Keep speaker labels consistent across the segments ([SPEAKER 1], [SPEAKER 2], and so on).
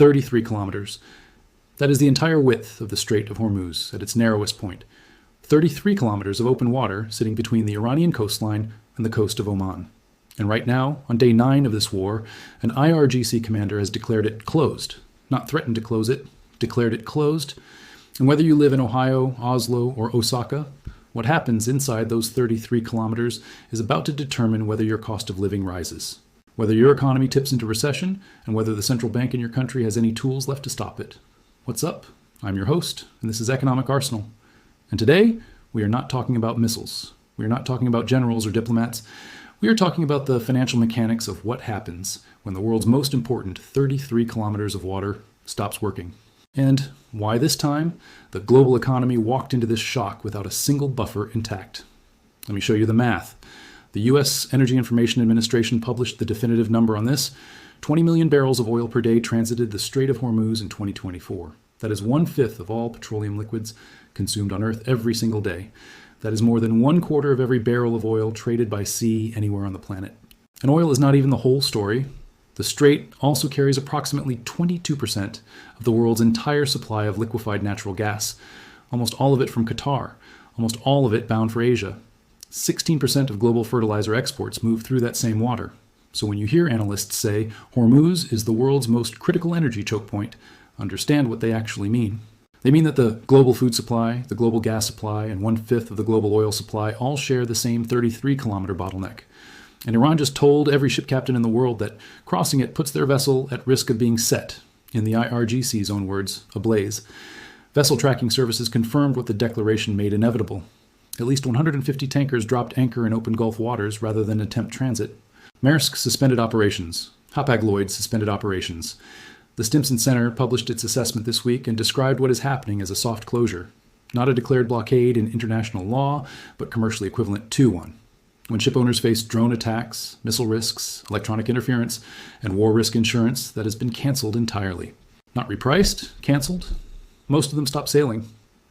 [SPEAKER 1] 33 kilometers. That is the entire width of the Strait of Hormuz at its narrowest point. 33 kilometers of open water sitting between the Iranian coastline and the coast of Oman. And right now, on day 9 of this war, an IRGC commander has declared it closed. Not threatened to close it, declared it closed. And whether you live in Ohio, Oslo, or Osaka, what happens inside those 33 kilometers is about to determine whether your cost of living rises, whether your economy tips into recession, and whether the central bank in your country has any tools left to stop it. What's up? I'm your host, and this is Economic Arsenal. And today, we are not talking about missiles. We are not talking about generals or diplomats. We are talking about the financial mechanics of what happens when the world's most important 33 kilometers of water stops working. And why this time the global economy walked into this shock without a single buffer intact. Let me show you the math. The U.S. Energy Information Administration published the definitive number on this. 20 million barrels of oil per day transited the Strait of Hormuz in 2024. That is 1/5 of all petroleum liquids consumed on Earth every single day. That is more than 1/4 of every barrel of oil traded by sea anywhere on the planet. And oil is not even the whole story. The Strait also carries approximately 22% of the world's entire supply of liquefied natural gas, almost all of it from Qatar, almost all of it bound for Asia. 16% of global fertilizer exports move through that same water. So when you hear analysts say Hormuz is the world's most critical energy choke point, understand what they actually mean. They mean that the global food supply, the global gas supply, and 1/5 of the global oil supply all share the same 33-kilometer bottleneck. And Iran just told every ship captain in the world that crossing it puts their vessel at risk of being set, in the IRGC's own words, ablaze. Vessel tracking services confirmed what the declaration made inevitable. At least 150 tankers dropped anchor in open Gulf waters rather than attempt transit. Maersk suspended operations. Hapag-Lloyd suspended operations. The Stimson Center published its assessment this week and described what is happening as a soft closure. Not a declared blockade in international law, but commercially equivalent to one. When ship owners face drone attacks, missile risks, electronic interference, and war risk insurance, that has been canceled entirely. Not repriced, canceled. Most of them stop sailing.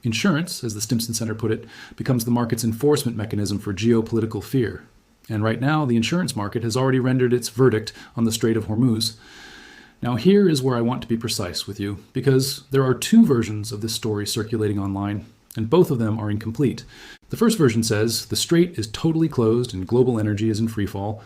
[SPEAKER 1] Insurance, as the Stimson Center put it, becomes the market's enforcement mechanism for geopolitical fear. And right now, the insurance market has already rendered its verdict on the Strait of Hormuz. Now here is where I want to be precise with you, because there are two versions of this story circulating online, and both of them are incomplete. The first version says the strait is totally closed and global energy is in freefall.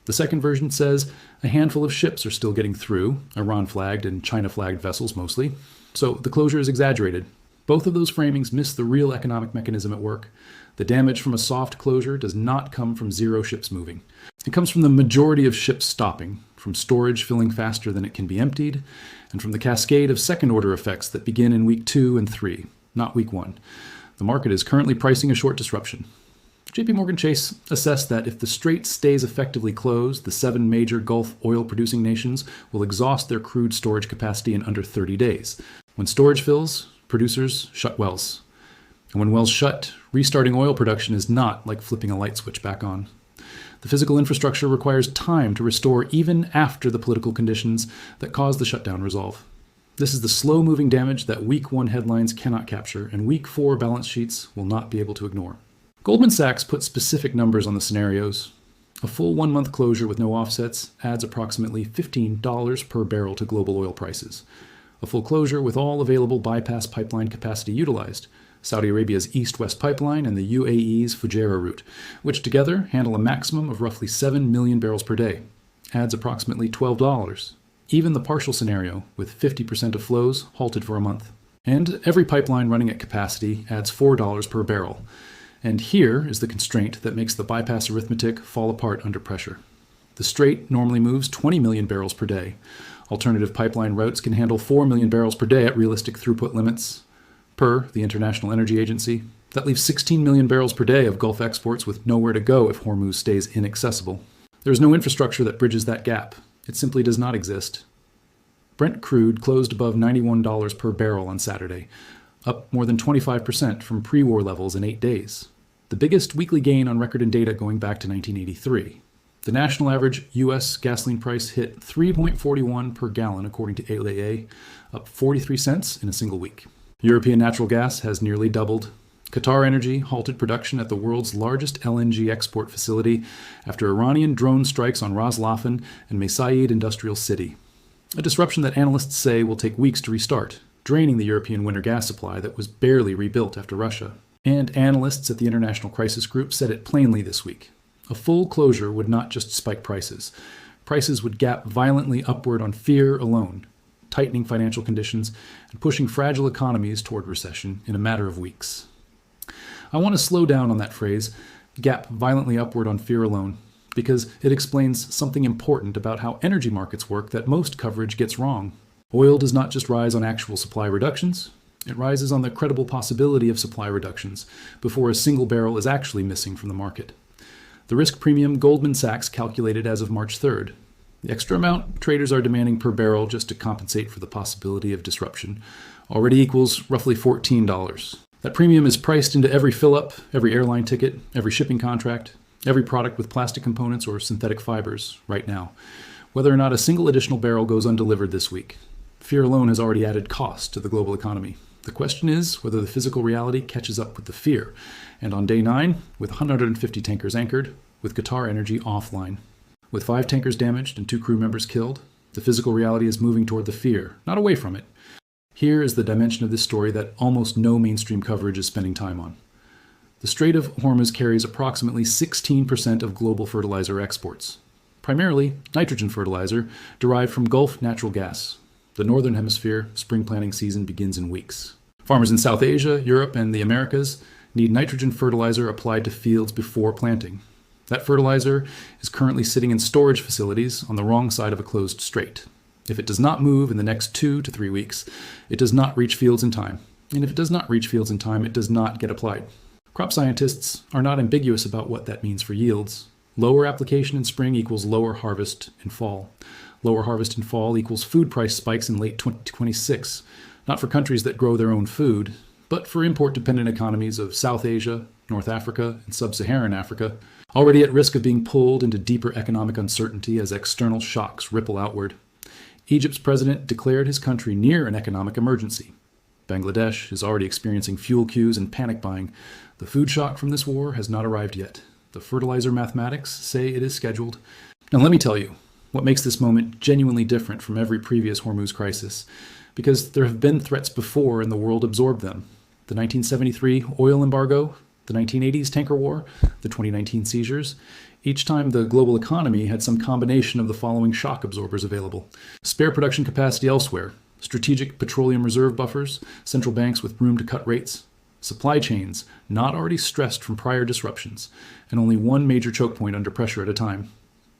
[SPEAKER 1] The second version says a handful of ships are still getting through, Iran-flagged and China-flagged vessels mostly, so the closure is exaggerated. Both of those framings miss the real economic mechanism at work. The damage from a soft closure does not come from zero ships moving. It comes from the majority of ships stopping, from storage filling faster than it can be emptied, and from the cascade of second-order effects that begin in week 2 and 3, not week 1. The market is currently pricing a short disruption. JPMorgan Chase assessed that if the strait stays effectively closed, the 7 major Gulf oil-producing nations will exhaust their crude storage capacity in under 30 days. When storage fills, producers shut wells. And when wells shut, restarting oil production is not like flipping a light switch back on. The physical infrastructure requires time to restore even after the political conditions that caused the shutdown resolve. This is the slow-moving damage that week 1 headlines cannot capture, and week 4 balance sheets will not be able to ignore. Goldman Sachs put specific numbers on the scenarios. A full 1-month closure with no offsets adds approximately $15 per barrel to global oil prices. A full closure with all available bypass pipeline capacity utilized, Saudi Arabia's East-West pipeline and the UAE's Fujairah route, which together handle a maximum of roughly 7 million barrels per day, adds approximately $12. Even the partial scenario, with 50% of flows halted for a month. And every pipeline running at capacity adds $4 per barrel. And here is the constraint that makes the bypass arithmetic fall apart under pressure. The strait normally moves 20 million barrels per day. Alternative pipeline routes can handle 4 million barrels per day at realistic throughput limits. Per the International Energy Agency, that leaves 16 million barrels per day of Gulf exports with nowhere to go if Hormuz stays inaccessible. There is no infrastructure that bridges that gap. It simply does not exist. Brent crude closed above $91 per barrel on Saturday, up more than 25% from pre-war levels in 8 days. The biggest weekly gain on record in data going back to 1983. The national average U.S. gasoline price hit $3.41 per gallon according to AAA, up 43 cents in a single week. European natural gas has nearly doubled. QatarEnergy halted production at the world's largest LNG export facility after Iranian drone strikes on Ras Laffan and Mesaieed Industrial City. A disruption that analysts say will take weeks to restart, draining the European winter gas supply that was barely rebuilt after Russia. And analysts at the International Crisis Group said it plainly this week. A full closure would not just spike prices. Prices would gap violently upward on fear alone, tightening financial conditions and pushing fragile economies toward recession in a matter of weeks. I want to slow down on that phrase, gap violently upward on fear alone, because it explains something important about how energy markets work that most coverage gets wrong. Oil does not just rise on actual supply reductions, it rises on the credible possibility of supply reductions before a single barrel is actually missing from the market. The risk premium Goldman Sachs calculated as of March 3rd. The extra amount traders are demanding per barrel just to compensate for the possibility of disruption already equals roughly $14. That premium is priced into every fill-up, every airline ticket, every shipping contract, every product with plastic components or synthetic fibers right now, whether or not a single additional barrel goes undelivered this week. Fear alone has already added cost to the global economy. The question is whether the physical reality catches up with the fear. And on day 9, with 150 tankers anchored, with QatarEnergy offline. With 5 tankers damaged and 2 crew members killed, the physical reality is moving toward the fear, not away from it. Here is the dimension of this story that almost no mainstream coverage is spending time on. The Strait of Hormuz carries approximately 16% of global fertilizer exports, primarily nitrogen fertilizer derived from Gulf natural gas. The Northern Hemisphere spring planting season begins in weeks. Farmers in South Asia, Europe, and the Americas need nitrogen fertilizer applied to fields before planting. That fertilizer is currently sitting in storage facilities on the wrong side of a closed strait. If it does not move in the next 2 to 3 weeks, it does not reach fields in time. And if it does not reach fields in time, it does not get applied. Crop scientists are not ambiguous about what that means for yields. Lower application in spring equals lower harvest in fall. Lower harvest in fall equals food price spikes in late 2026, not for countries that grow their own food, but for import-dependent economies of South Asia, North Africa, and Sub-Saharan Africa, already at risk of being pulled into deeper economic uncertainty as external shocks ripple outward. Egypt's president declared his country near an economic emergency. Bangladesh is already experiencing fuel queues and panic buying. The food shock from this war has not arrived yet. The fertilizer mathematics say it is scheduled. Now let me tell you what makes this moment genuinely different from every previous Hormuz crisis, because there have been threats before and the world absorbed them. The 1973 oil embargo, the 1980s tanker war, the 2019 seizures. Each time the global economy had some combination of the following shock absorbers available. Spare production capacity elsewhere, strategic petroleum reserve buffers, central banks with room to cut rates, supply chains not already stressed from prior disruptions, and only one major choke point under pressure at a time.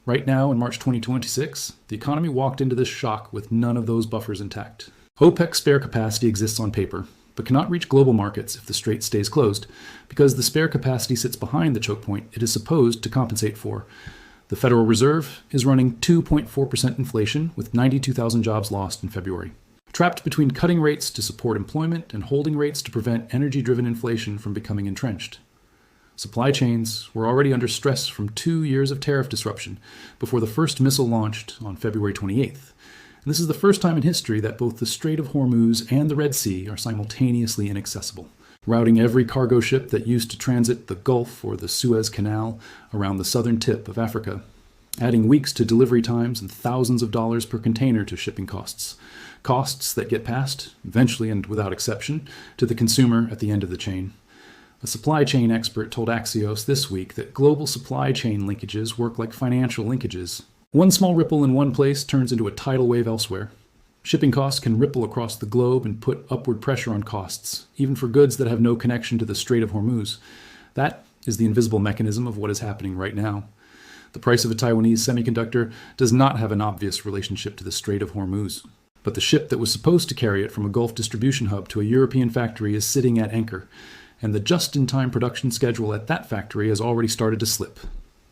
[SPEAKER 1] Right now, in March 2026, the economy walked into this shock with none of those buffers intact. OPEC spare capacity exists on paper, but cannot reach global markets if the strait stays closed, because the spare capacity sits behind the choke point it is supposed to compensate for. The Federal Reserve is running 2.4% inflation with 92,000 jobs lost in February. Trapped between cutting rates to support employment and holding rates to prevent energy-driven inflation from becoming entrenched. Supply chains were already under stress from 2 years of tariff disruption before the first missile launched on February 28th. And this is the first time in history that both the Strait of Hormuz and the Red Sea are simultaneously inaccessible, routing every cargo ship that used to transit the Gulf or the Suez Canal around the southern tip of Africa, adding weeks to delivery times and thousands of dollars per container to shipping costs. Costs that get passed, eventually and without exception, to the consumer at the end of the chain. A supply chain expert told Axios this week that global supply chain linkages work like financial linkages. One small ripple in one place turns into a tidal wave elsewhere. Shipping costs can ripple across the globe and put upward pressure on costs, even for goods that have no connection to the Strait of Hormuz. That is the invisible mechanism of what is happening right now. The price of a Taiwanese semiconductor does not have an obvious relationship to the Strait of Hormuz. But the ship that was supposed to carry it from a Gulf distribution hub to a European factory is sitting at anchor, and the just-in-time production schedule at that factory has already started to slip.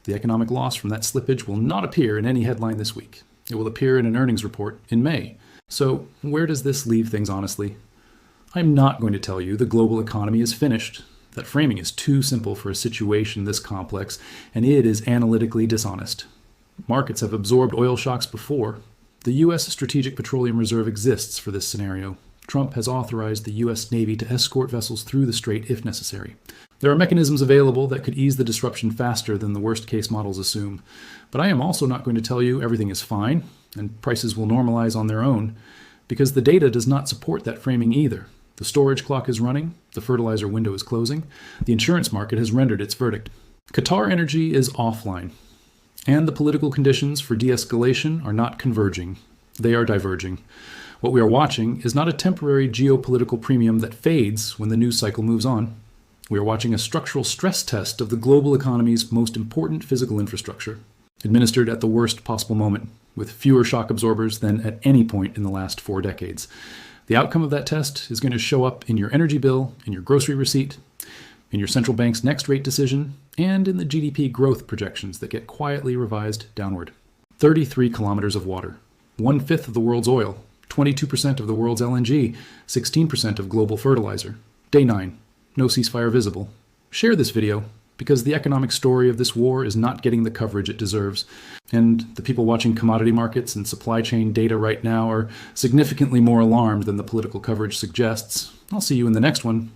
[SPEAKER 1] The economic loss from that slippage will not appear in any headline this week. It will appear in an earnings report in May. So where does this leave things honestly? I'm not going to tell you the global economy is finished. That framing is too simple for a situation this complex, and it is analytically dishonest. Markets have absorbed oil shocks before. The U.S. Strategic Petroleum Reserve exists for this scenario. Trump has authorized the U.S. Navy to escort vessels through the strait if necessary. There are mechanisms available that could ease the disruption faster than the worst-case models assume. But I am also not going to tell you everything is fine and prices will normalize on their own, because the data does not support that framing either. The storage clock is running, the fertilizer window is closing, the insurance market has rendered its verdict. QatarEnergy is offline, and the political conditions for de-escalation are not converging. They are diverging. What we are watching is not a temporary geopolitical premium that fades when the news cycle moves on. We are watching a structural stress test of the global economy's most important physical infrastructure, administered at the worst possible moment, with fewer shock absorbers than at any point in the last 4 decades. The outcome of that test is going to show up in your energy bill, in your grocery receipt, in your central bank's next rate decision, and in the GDP growth projections that get quietly revised downward. 33 kilometers of water, 1/5 of the world's oil, 22% of the world's LNG, 16% of global fertilizer. Day 9, no ceasefire visible. Share this video, because the economic story of this war is not getting the coverage it deserves, and the people watching commodity markets and supply chain data right now are significantly more alarmed than the political coverage suggests. I'll see you in the next one.